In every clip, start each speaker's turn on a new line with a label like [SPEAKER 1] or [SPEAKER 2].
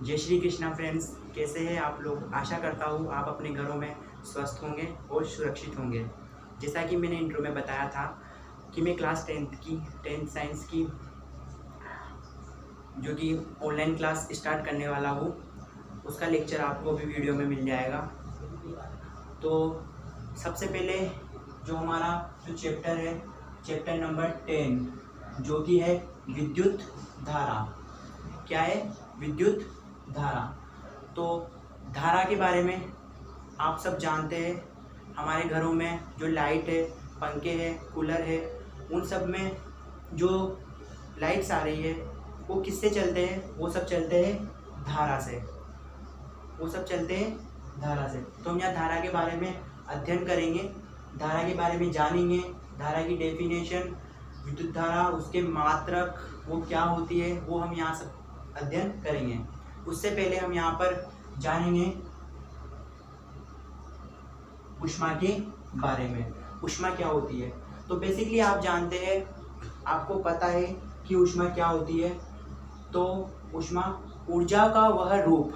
[SPEAKER 1] जय श्री कृष्णा फ्रेंड्स, कैसे हैं आप लोग। आशा करता हूँ आप अपने घरों में स्वस्थ होंगे और सुरक्षित होंगे। जैसा कि मैंने इंट्रो में बताया था कि मैं क्लास टेंथ साइंस की जो कि ऑनलाइन क्लास स्टार्ट करने वाला हूँ, उसका लेक्चर आपको भी वीडियो में मिल जाएगा। तो सबसे पहले जो हमारा चैप्टर है, चैप्टर नंबर 10, जो कि है विद्युत धारा। क्या है? विद्युत धारा। तो धारा के बारे में आप सब जानते हैं। हमारे घरों में जो लाइट है, पंखे हैं, कूलर है, उन सब में जो लाइट्स आ रही है वो किससे चलते हैं? वो सब चलते हैं धारा से। वो सब चलते हैं धारा से। तो हम यहाँ धारा के बारे में अध्ययन करेंगे, धारा के बारे में जानेंगे, धारा की डेफिनेशन, विद्युत धारा, उसके मात्रक वो क्या होती है, वो हम यहाँ सब अध्ययन करेंगे। उससे पहले हम यहाँ पर जानेंगे ऊष्मा के बारे में। ऊष्मा क्या होती है? तो बेसिकली आप जानते हैं, आपको पता है कि ऊष्मा क्या होती है। तो ऊष्मा ऊर्जा का वह रूप,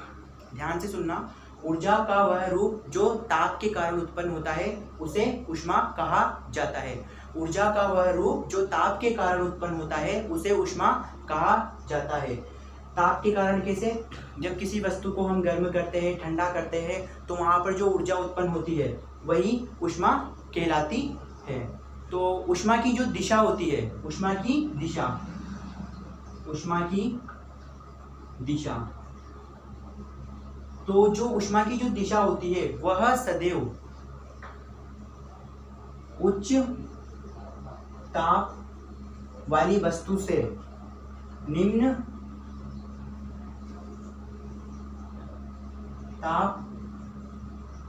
[SPEAKER 1] ध्यान से सुनना, ऊर्जा का वह रूप जो ताप के कारण उत्पन्न होता है उसे ऊष्मा कहा जाता है। ऊर्जा का वह रूप जो ताप के कारण उत्पन्न होता है उसे ऊष्मा कहा जाता है। ताप के कारण कैसे? जब किसी वस्तु को हम गर्म करते हैं, ठंडा करते हैं, तो वहाँ पर जो ऊर्जा उत्पन्न होती है वही ऊष्मा कहलाती है। तो ऊष्मा की जो दिशा होती है, ऊष्मा की दिशा, ऊष्मा की दिशा, तो जो ऊष्मा की जो दिशा होती है वह सदैव उच्च ताप वाली वस्तु से निम्न ताप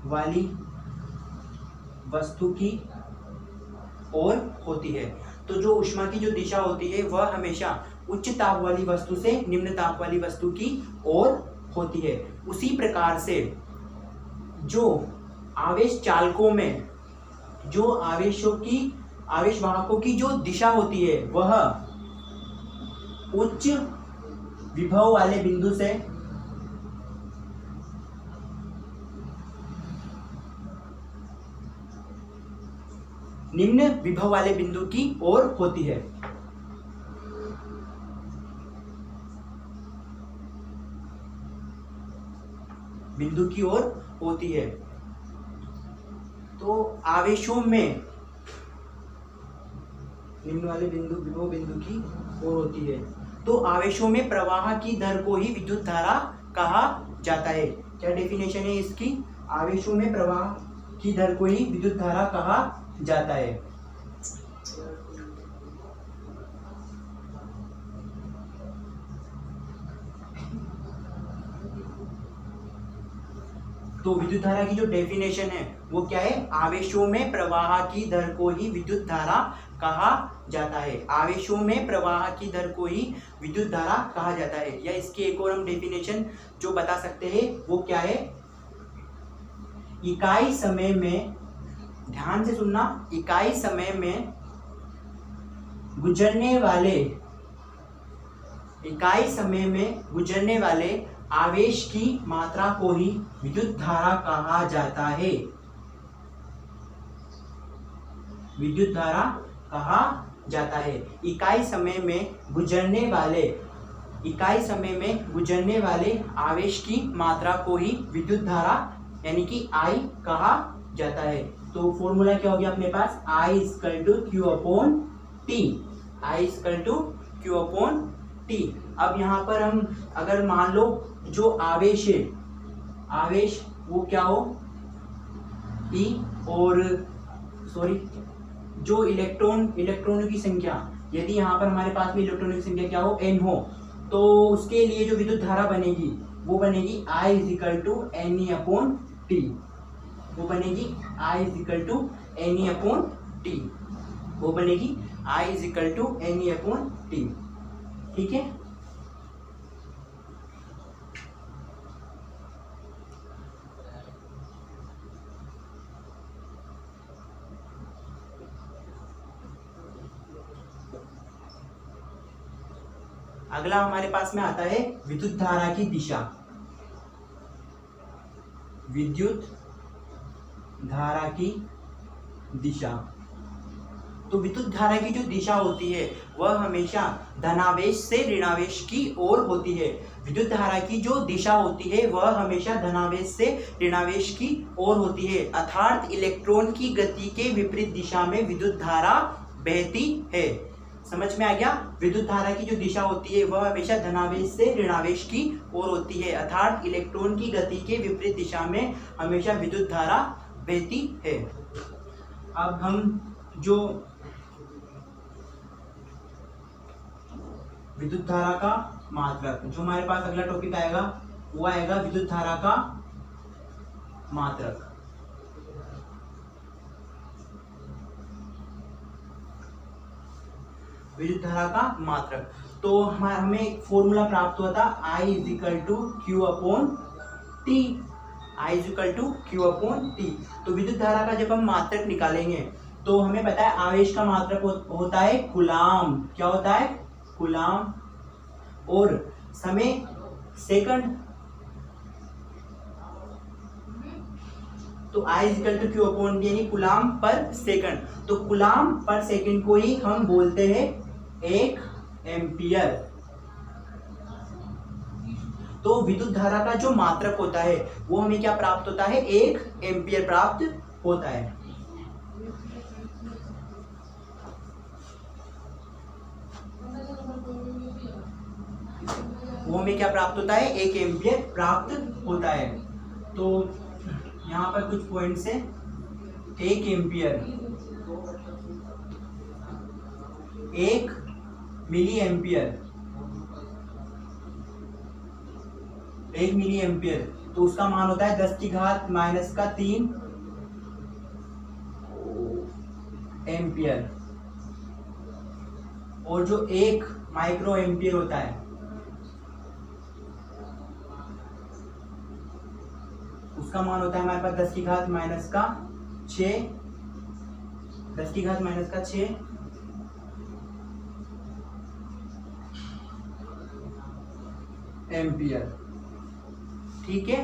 [SPEAKER 1] वाली वस्तु की ओर होती है। तो जो ऊष्मा की जो दिशा होती है वह हमेशा उच्च ताप वाली वस्तु से निम्न ताप वाली वस्तु की ओर होती है। उसी प्रकार से जो आवेश चालकों में जो आवेश वाहकों की जो दिशा होती है वह उच्च विभव वाले बिंदु से निम्न विभव वाले बिंदु की ओर होती है। बिंदु की ओर होती है। तो आवेशों में निम्न वाले बिंदु विभव बिंदु की ओर होती है। तो आवेशों में प्रवाह की दर को ही विद्युत धारा कहा जाता है। क्या डेफिनेशन है इसकी? आवेशों में प्रवाह की दर को ही विद्युत धारा कहा जाता है। तो विद्युत धारा की जो डेफिनेशन है वो क्या है? आवेशों में प्रवाह की दर को ही विद्युत धारा कहा जाता है। आवेशों में प्रवाह की दर को ही विद्युत धारा कहा जाता है। या इसकी एक और हम डेफिनेशन जो बता सकते हैं वो क्या है? इकाई समय में, ध्यान से सुनना, इकाई समय में गुजरने वाले आवेश की मात्रा को ही विद्युत धारा कहा जाता है। विद्युत धारा कहा जाता है। इकाई समय में गुजरने वाले आवेश की मात्रा को ही विद्युत धारा यानी कि I कहा जाता है। तो फॉर्मूला क्या हो गया अपने पास? I = Q/T। I = Q/T। अब यहाँ पर हम अगर मान लो जो आवेश है, आवेश वो क्या हो? E, और जो इलेक्ट्रॉनों की संख्या, यदि यहाँ पर हमारे पास में इलेक्ट्रॉनों की संख्या क्या हो? N हो, तो उसके लिए जो विद्युत धारा बनेगी वो बनेगी I = NE/T। वो बनेगी I = NE/T। वो बनेगी I = NE/T। ठीक है। अगला हमारे पास में आता है विद्युत धारा की दिशा। विद्युत धारा की दिशा। तो विद्युत धारा की जो दिशा होती है वह हमेशा धनावेश से ऋणावेश की ओर होती है। विद्युत धारा की जो दिशा होती है वह हमेशा धनावेश से ऋणावेश की ओर होती है, अर्थात इलेक्ट्रॉन की गति के विपरीत दिशा में विद्युत धारा बहती है। समझ में आ गया? विद्युत धारा की जो दिशा होती है वह हमेशा धनावेश से ऋणावेश की ओर होती है, अर्थात इलेक्ट्रॉन की गति के विपरीत दिशा में हमेशा विद्युत धारा बहती है। अब हम जो विद्युत धारा का मात्रक, जो हमारे पास अगला टॉपिक आएगा वो आएगा विद्युत धारा का मात्रक। विद्युत धारा का मात्रक, तो हमें एक फॉर्मूला प्राप्त हुआ था I = Q/T। I = Q/T। तो विद्युत धारा का जब हम मात्रक निकालेंगे तो हमें पता है आवेश का मात्रक होता है कूलाम। क्या होता है? कूलाम। और समय सेकंड। तो I = Q/T यानी कूलाम पर सेकंड। तो कूलाम पर सेकंड को ही हम बोलते हैं 1 एम्पियर। तो विद्युत धारा का जो मात्रक होता है वो हमें क्या प्राप्त होता है? 1 एम्पियर प्राप्त होता है। वो हमें क्या प्राप्त होता है? 1 एम्पियर प्राप्त होता है। तो यहाँ पर कुछ पॉइंट्स है। 1 ampere, 1 milli ampere, 1 milli ampere, तो उसका मान होता है 10⁻³ एम्पियर। और जो 1 माइक्रो एम्पियर होता है उसका मान होता है हमारे पास 10⁻⁶ एम्पियर। ठीक है,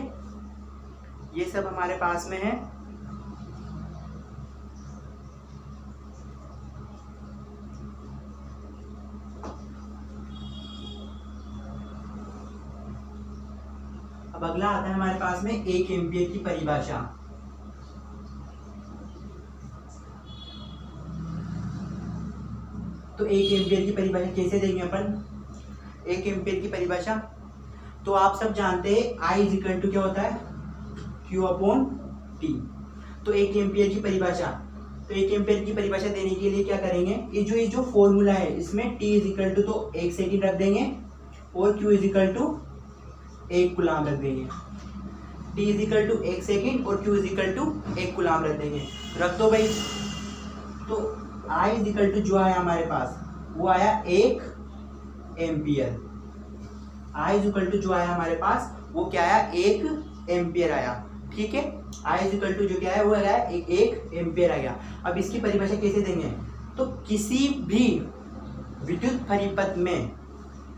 [SPEAKER 1] ये सब हमारे पास में है। अब अगला आता है हमारे पास में 1 एम्पियर की परिभाषा। तो 1 एम्पियर की परिभाषा कैसे देंगे अपन? 1 एम्पियर की परिभाषा तो आप सब जानते हैं I = क्या होता है? Q/T। तो 1 एम्पियर की परिभाषा, तो 1 एम्पियर की परिभाषा देने के लिए क्या करेंगे? ये जो फॉर्मूला है इसमें T = तो 1 सेकंड रख देंगे और Q = 1 कूलाम रख देंगे। T = 1 सेकंड और Q = 1 कूलाम रख देंगे। रख दो भाई। तो I = जो आया हमारे पास वो आया 1 एम्पियर। I = जो आया हमारे पास वो क्या आया? 1 एम्पियर आया। ठीक है, I = जो क्या है वो आया 1 एम्पियर आ गया। अब इसकी परिभाषा कैसे देंगे? तो किसी भी विद्युत परिपथ में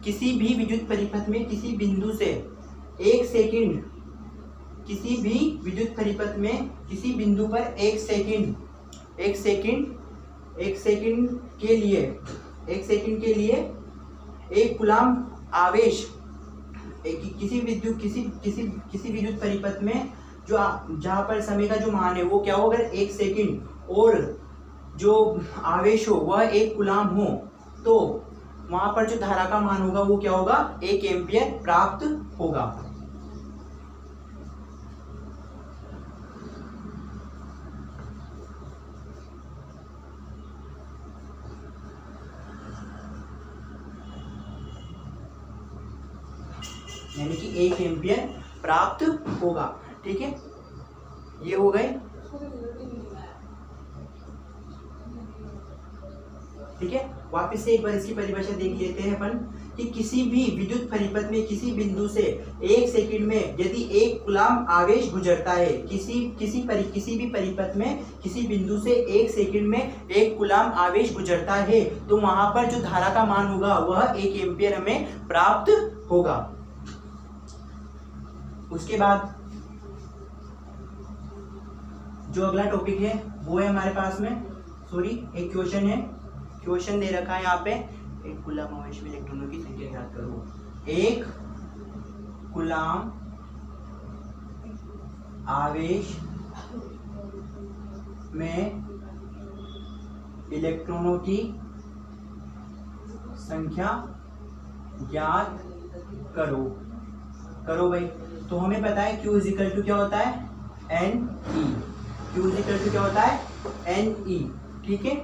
[SPEAKER 1] किसी बिंदु से 1 सेकंड, किसी भी विद्युत परिपथ में किसी बिंदु पर 1 सेकंड के लिए 1 कूलाम आवेश किसी विद्युत परिपथ में जो जहाँ पर समय का जो मान है वो क्या हो, अगर 1 सेकंड और जो आवेश हो वह 1 कूलाम हो तो वहां पर जो धारा का मान होगा वो क्या होगा? 1 एम्पियर प्राप्त होगा। यानी कि 1 एम्पियर प्राप्त होगा। ठीक है, ये हो गए। ठीक है, वापस से एक बार इसकी परिभाषा देख लेते हैं अपन कि किसी भी विद्युत परिपथ में किसी बिंदु से 1 सेकंड में यदि 1 कूलाम आवेश गुजरता है, किसी भी परिपथ में किसी बिंदु से 1 सेकंड में 1 कूलाम आवेश गुजरता है तो वहां पर जो धारा का मान होगा वह 1 एम्पियर हमें प्राप्त होगा। उसके बाद जो अगला टॉपिक है वो है हमारे पास में, सॉरी एक क्वेश्चन है, क्वेश्चन दे रखा है यहाँ पे, एक कूलम आवेश में इलेक्ट्रॉनों की संख्या याद करो। एक कूलम आवेश में इलेक्ट्रॉनों की संख्या ज्ञात करो। करो भाई। तो हमें पता है Q इजिकल टू क्या होता है, NE। Q इजिकल टू क्या होता है, NE। ठीक है,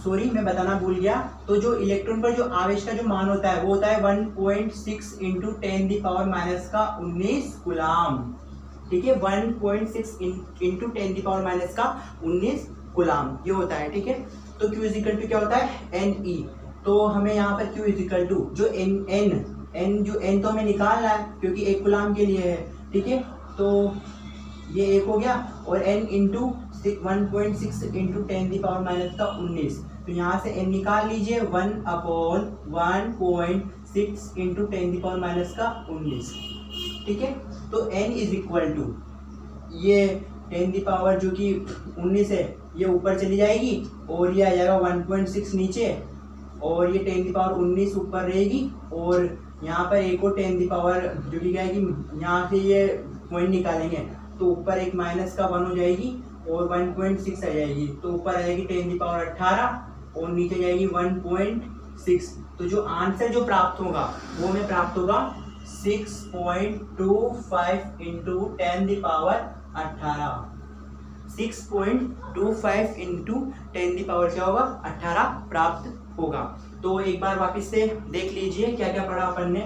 [SPEAKER 1] सॉरी मैं बताना भूल गया। तो जो इलेक्ट्रॉन पर जो आवेश का जो मान होता है वो होता है 1.6 इंटू 10⁻⁻19 कूलम। ठीक है, 1.6 इंटू 10⁻⁻19 कूलम ये होता है। ठीक है, तो Q इजिकल टू क्या होता है, NE। तो हमें यहाँ पर Q इजिकल टू जो N जो N तो हमें निकालना है क्योंकि एक कूलम के लिए है। ठीक है, तो ये एक हो गया और N इंटू 1.6 इंटू 10⁻⁻19। तो यहाँ से N निकाल लीजिए, 1/1.6 इंटू 10⁻⁻19। ठीक है, तो N इज इक्वल टू ये 10 जो कि 19 है ये ऊपर चली जाएगी और ये आ जाएगा 1.6 नीचे और ये 10⁻19 ऊपर रहेगी और यहाँ पर एक और 10 जो कि क्या है कि यहाँ से ये पॉइंट निकालेंगे तो ऊपर एक माइनस का 1 हो जाएगी और 1.6 आ जाएगी। तो ऊपर आ जाएगी 10⁻18 और नीचे जाएगी 1.6। तो जो आंसर जो प्राप्त होगा वो हमें प्राप्त होगा 6.25 इंटू 10⁻18। 6.25 इंटू 10⁻18 प्राप्त होगा। तो एक बार वापस से देख लीजिए क्या क्या पढ़ा अपन ने।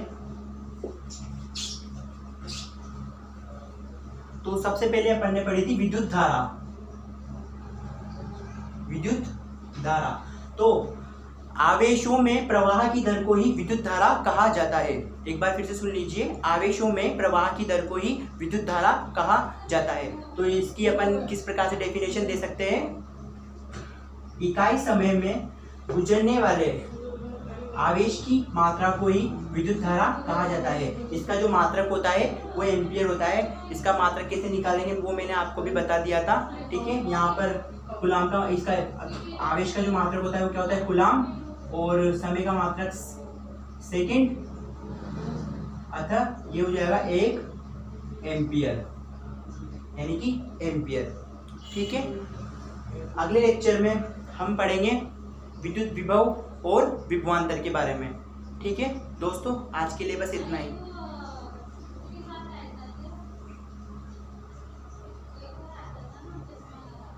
[SPEAKER 1] तो सबसे पहले अपन ने पढ़ी थी विद्युत धारा। विद्युत धारा, तो आवेशों में प्रवाह की दर को ही विद्युत धारा कहा जाता है। एक बार फिर से सुन लीजिए, आवेशों में प्रवाह की दर को ही विद्युत धारा कहा जाता है। तो इसकी अपन किस प्रकार से डेफिनेशन दे सकते हैं, इकाई समय में गुजरने वाले आवेश की मात्रा को ही विद्युत धारा कहा जाता है। इसका जो मात्रक होता है वो एम्पियर होता है। इसका मात्रक कैसे निकालेंगे वो मैंने आपको भी बता दिया था। ठीक है, यहाँ पर कूलम का, इसका आवेश का जो मात्रक होता है वो क्या होता है, कूलम, और समय का मात्रक सेकंड, अतः ये हो जाएगा 1 एम्पियर, यानी कि एम्पियर। ठीक है, अगले लेक्चर में हम पढ़ेंगे विद्युत विभव और विभवांतर के बारे में। ठीक है दोस्तों, आज के लिए बस इतना ही।